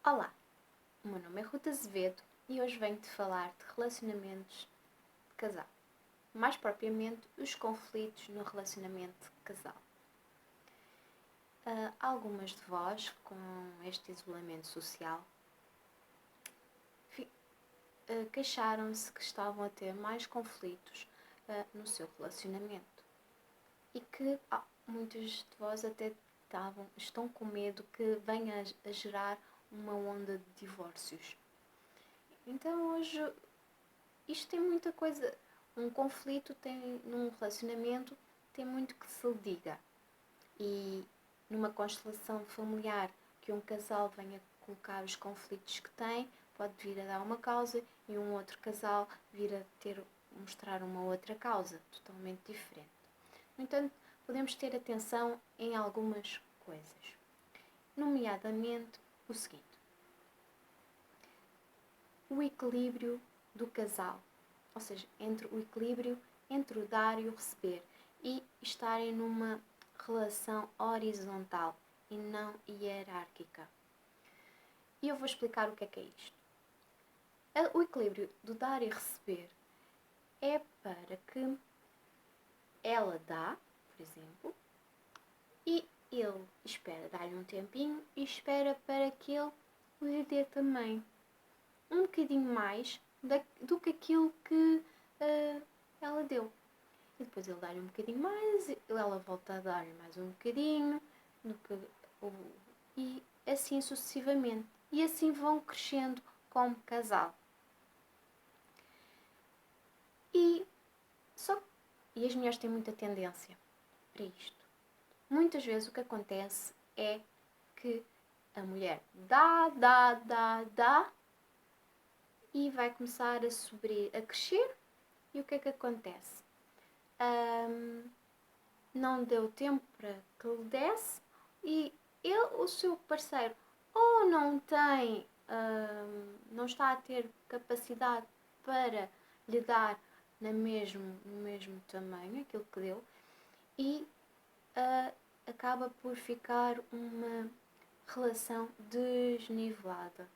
Olá, o meu nome é Ruta Azevedo e hoje venho-te falar de relacionamentos de casal. Mais propriamente, os conflitos no relacionamento de casal. Algumas de vós, com este isolamento social, queixaram-se que estavam a ter mais conflitos no seu relacionamento e que muitos de vós até estão com medo que venha a gerar uma onda de divórcios. Então hoje isto tem muita coisa. Um conflito num relacionamento tem muito que se lhe diga. E numa constelação familiar que um casal venha colocar os conflitos que tem, pode vir a dar uma causa e um outro casal vir a mostrar uma outra causa totalmente diferente. No entanto, podemos ter atenção em algumas coisas. Nomeadamente o seguinte: o equilíbrio do casal, ou seja, entre o equilíbrio entre o dar e o receber e estarem numa relação horizontal e não hierárquica. E eu vou explicar o que é isto. O equilíbrio do dar e receber é para que ela dá, por exemplo, e ele espera dar-lhe um tempinho e espera para que ele lhe dê também um bocadinho mais do que aquilo que ela deu. E depois ele dá-lhe um bocadinho mais, ela volta a dar-lhe mais um bocadinho, e assim sucessivamente. E assim vão crescendo como casal. E as mulheres têm muita tendência para isto. Muitas vezes o que acontece é que a mulher dá e vai começar a subir, a crescer. E o que é que acontece? Não deu tempo para que lhe desse e o seu parceiro ou não tem, não está a ter capacidade para lhe dar no mesmo tamanho, aquilo que deu, e acaba por ficar uma relação desnivelada.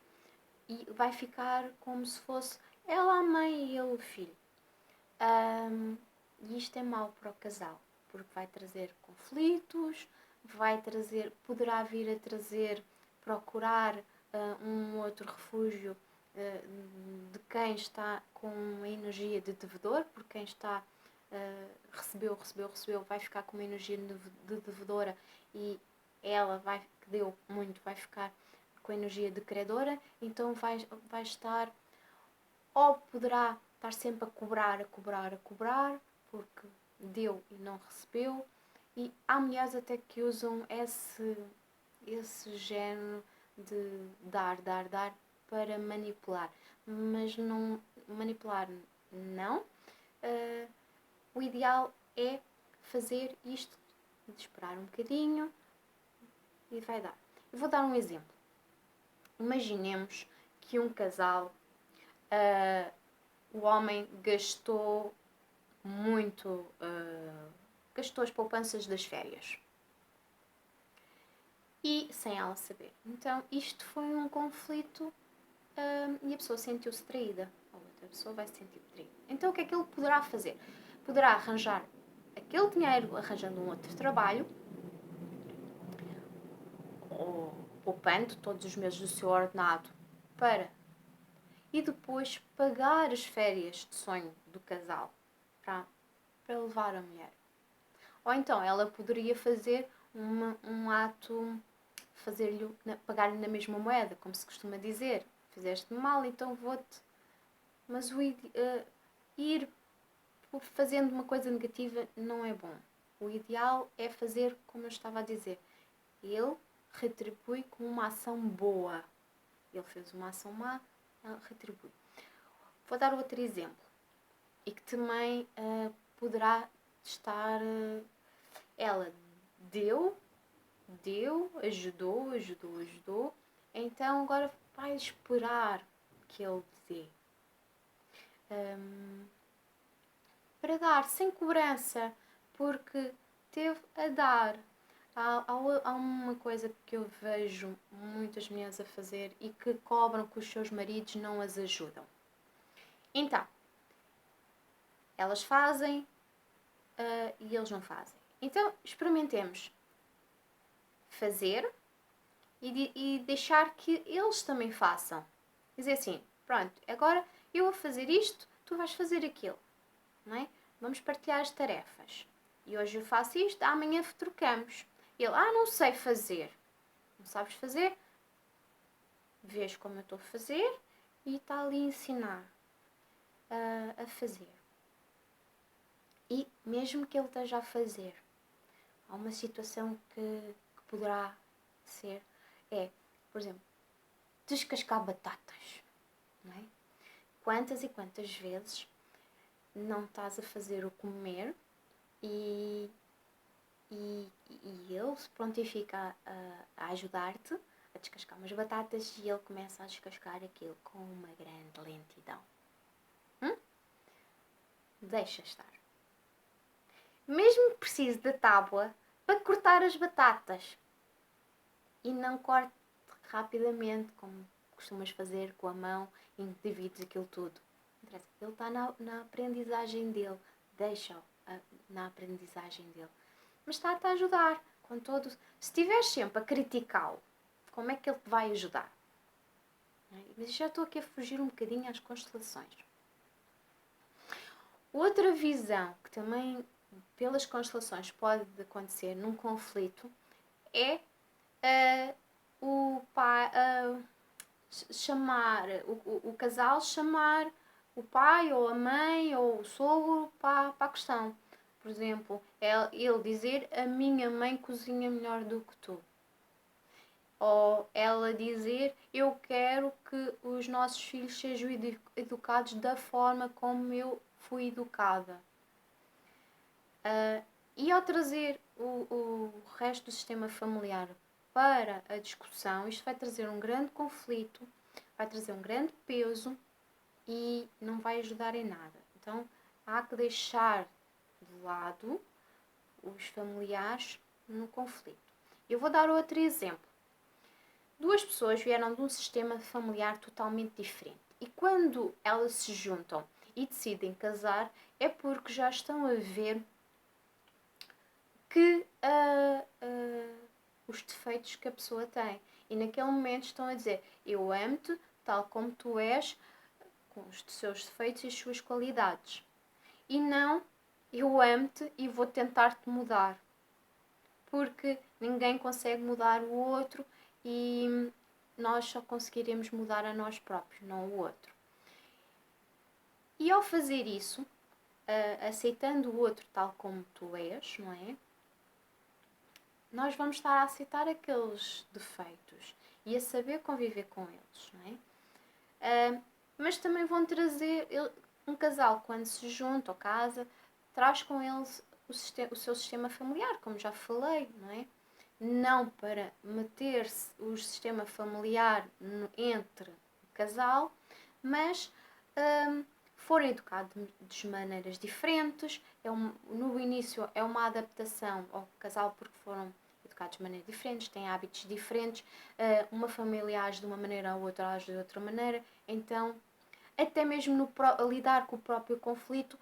E vai ficar como se fosse ela a mãe e ele o filho. E isto é mau para o casal, porque vai trazer conflitos, poderá vir a trazer, procurar um outro refúgio de quem está com uma energia de devedor, porque quem está recebeu, vai ficar com uma energia de devedora e ela que deu muito, vai ficar com a energia de credora, então vai estar, ou poderá estar sempre a cobrar, porque deu e não recebeu. E há mulheres até que usam esse género de dar para manipular. Mas não manipular, não. O ideal é fazer isto, de esperar um bocadinho e vai dar. Eu vou dar um exemplo. Imaginemos que um casal, o homem gastou muito, gastou as poupanças das férias e sem ela saber. Então isto foi um conflito e a pessoa sentiu-se traída, a outra pessoa vai se sentir traída. Então o que é que ele poderá fazer? Poderá arranjar aquele dinheiro arranjando um outro trabalho, ou poupando todos os meses do seu ordenado e depois pagar as férias de sonho do casal para levar a mulher. Ou então ela poderia fazer um ato, pagar-lhe na mesma moeda, como se costuma dizer. Fizeste-me mal, então vou-te. Mas ir fazendo uma coisa negativa não é bom. O ideal é fazer como eu estava a dizer. Ele retribui com uma ação boa. Ele fez uma ação má, ela retribui. Vou dar outro exemplo. E que também poderá estar... ela deu, ajudou. Então agora vai esperar que ele dê. Para dar sem cobrança, porque teve a dar. Há uma coisa que eu vejo muitas mulheres a fazer e que cobram que os seus maridos não as ajudam. Então, elas fazem e eles não fazem. Então, experimentemos fazer e deixar que eles também façam. Dizer assim, pronto, agora eu vou fazer isto, tu vais fazer aquilo. Não é? Vamos partilhar as tarefas. E hoje eu faço isto, amanhã trocamos. Ele, não sei fazer. Não sabes fazer? Vês como eu estou a fazer e está ali a ensinar a fazer. E mesmo que ele esteja a fazer, há uma situação que poderá ser, por exemplo, descascar batatas. Não é? Quantas e quantas vezes não estás a fazer o comer e ele se prontifica a ajudar-te a descascar umas batatas e ele começa a descascar aquilo com uma grande lentidão. Deixa estar. Mesmo que precise da tábua para cortar as batatas. E não corte rapidamente, como costumas fazer com a mão e divides aquilo tudo. Ele está na aprendizagem dele. Deixa-o na aprendizagem dele. Mas está-te a ajudar. Se estiveres sempre a criticá-lo, como é que ele te vai ajudar? Mas já estou aqui a fugir um bocadinho às constelações. Outra visão que também pelas constelações pode acontecer num conflito é o casal chamar o pai ou a mãe ou o sogro para a questão. Por exemplo, ele dizer a minha mãe cozinha melhor do que tu. Ou ela dizer eu quero que os nossos filhos sejam educados da forma como eu fui educada. E ao trazer o resto do sistema familiar para a discussão, isto vai trazer um grande conflito, vai trazer um grande peso e não vai ajudar em nada. Então há que deixar de lado os familiares no conflito. Eu vou dar outro exemplo. Duas pessoas vieram de um sistema familiar totalmente diferente e quando elas se juntam e decidem casar é porque já estão a ver que os defeitos que a pessoa tem. E naquele momento estão a dizer, eu amo-te tal como tu és, com os seus defeitos e as suas qualidades. E não, eu amo-te e vou tentar-te mudar. Porque ninguém consegue mudar o outro e nós só conseguiremos mudar a nós próprios, não o outro. E ao fazer isso, aceitando o outro tal como tu és, não é? Nós vamos estar a aceitar aqueles defeitos e a saber conviver com eles, não é? Mas também vão trazer, um casal quando se junta ou casa, traz com eles o seu sistema familiar, como já falei, não é? Não para meter-se o sistema familiar entre o casal, mas foram educados de maneiras diferentes. No início é uma adaptação ao casal porque foram educados de maneiras diferentes, têm hábitos diferentes. Uma família age de uma maneira, a outra age de outra maneira. Então, até mesmo a lidar com o próprio conflito,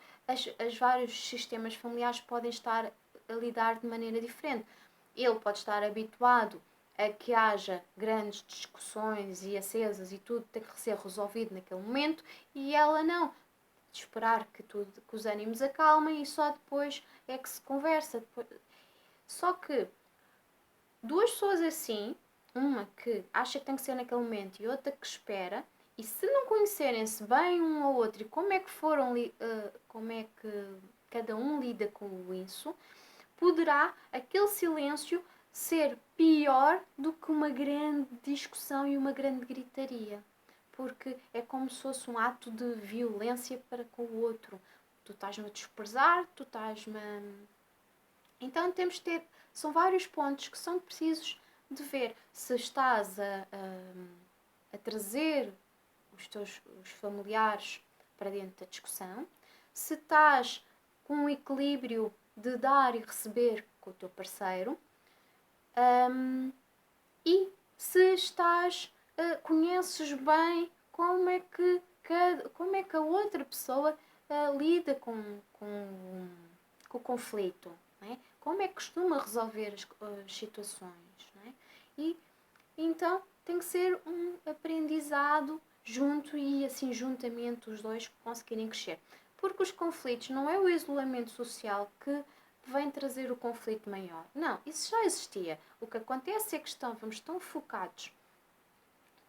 os vários sistemas familiares podem estar a lidar de maneira diferente. Ele pode estar habituado a que haja grandes discussões e acesas e tudo tem que ser resolvido naquele momento e ela não. De esperar que os ânimos acalmem e só depois é que se conversa. Só que duas pessoas assim, uma que acha que tem que ser naquele momento e outra que espera, e se não conhecerem-se bem um ao outro e como é que como é que cada um lida com isso, poderá aquele silêncio ser pior do que uma grande discussão e uma grande gritaria. Porque é como se fosse um ato de violência para com o outro. Tu estás-me a desprezar, tu estás-me... Então temos de ter... São vários pontos que são precisos de ver. Se estás a trazer os familiares para dentro da discussão, se estás com um equilíbrio de dar e receber com o teu parceiro, E se conheces bem como é que a outra pessoa lida com o conflito, não é? Como é que costuma resolver as situações, não é? E então tem que ser um aprendizado junto e assim juntamente os dois conseguirem crescer. Porque os conflitos não é o isolamento social que vem trazer o conflito maior. Não, isso já existia. O que acontece é que estávamos tão focados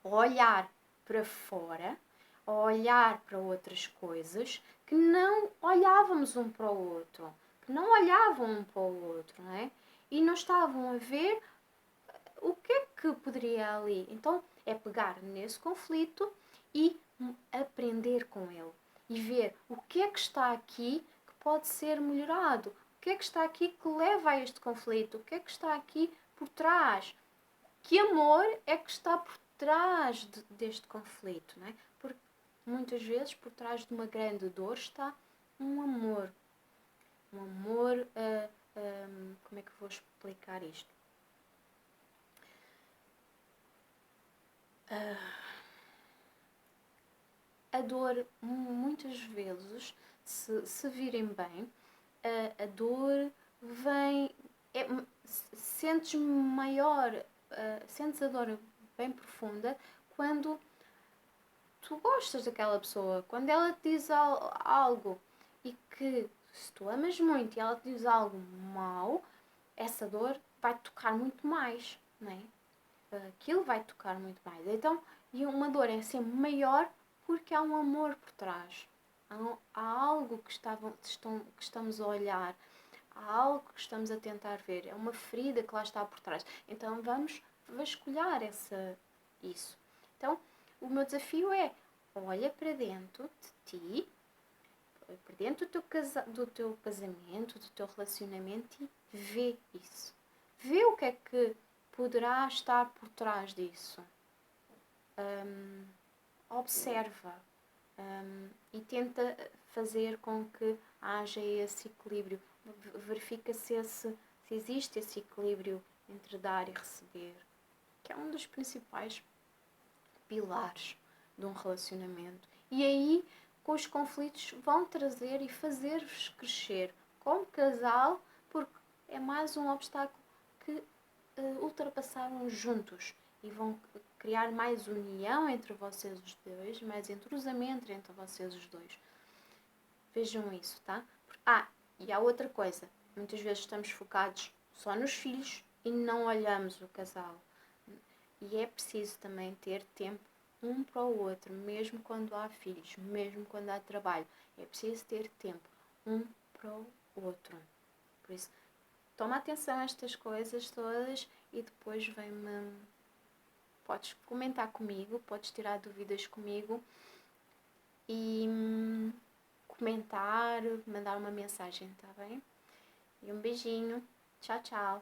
a olhar para fora, a olhar para outras coisas, que não olhávamos um para o outro, que não olhavam um para o outro, não é? E não estavam a ver o que é que poderia ali. Então é pegar nesse conflito e aprender com ele e ver o que é que está aqui que pode ser melhorado, o que é que está aqui que leva a este conflito, o que é que está aqui por trás, que amor é que está por trás deste conflito, não é? Porque muitas vezes por trás de uma grande dor está um amor. Um amor, como é que eu vou explicar isto? A dor, muitas vezes, se virem bem, a dor vem. Sentes maior, sentes a dor bem profunda quando tu gostas daquela pessoa, quando ela te diz algo e que se tu amas muito e ela te diz algo mau, essa dor vai tocar muito mais, não é? Aquilo vai tocar muito mais. Então, e uma dor é sempre maior porque há um amor por trás. Há algo que estamos a olhar, há algo que estamos a tentar ver. É uma ferida que lá está por trás. Então vamos vasculhar isso. Então, o meu desafio é: olha para dentro de ti, para dentro do teu casamento, do teu relacionamento e vê isso. Vê o que é que poderá estar por trás disso. Observa e tenta fazer com que haja esse equilíbrio. Verifica se existe esse equilíbrio entre dar e receber, que é um dos principais pilares de um relacionamento. E aí, com os conflitos, vão trazer e fazer-vos crescer como casal, porque é mais um obstáculo que ultrapassaram juntos e vão criar mais união entre vocês os dois, mais entrosamento entre vocês os dois. Vejam isso, tá? E há outra coisa. Muitas vezes estamos focados só nos filhos e não olhamos o casal. E é preciso também ter tempo um para o outro, mesmo quando há filhos, mesmo quando há trabalho. É preciso ter tempo um para o outro. Por isso, toma atenção a estas coisas todas e depois podes comentar comigo, podes tirar dúvidas comigo e comentar, mandar uma mensagem, tá bem? E um beijinho. Tchau, tchau.